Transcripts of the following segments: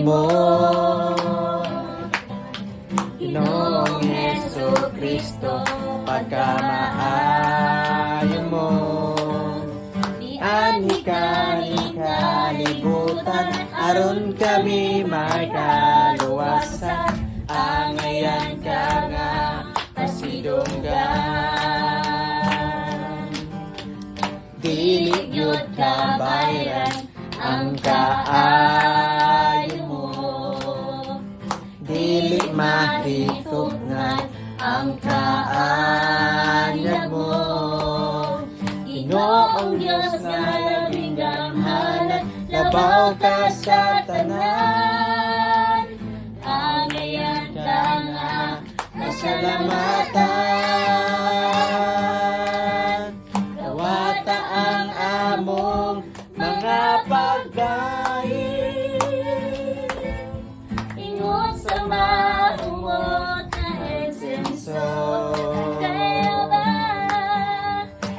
mo, Ginoong Jesucristo, pagkamaayo mo. Ani ka ni kalibutan, aron kami may kaluwasan. Angayan ka nga pasidunggan, dili gyud ka bayran ang kaayo mo, dili mahitugnan ang kaanyag mo. Ginoong Diyos nga labing gamhanan, labaw ka sa tanan. Angayan ka nga pasalamatan, kawata ang among mga pagdaig, ingon sa maumot na insenso.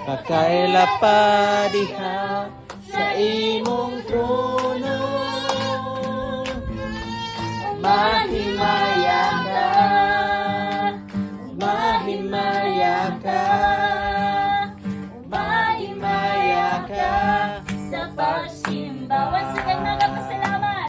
Pagkaila pa diha sa imong trono, mahimaya ka, mahimaya ka.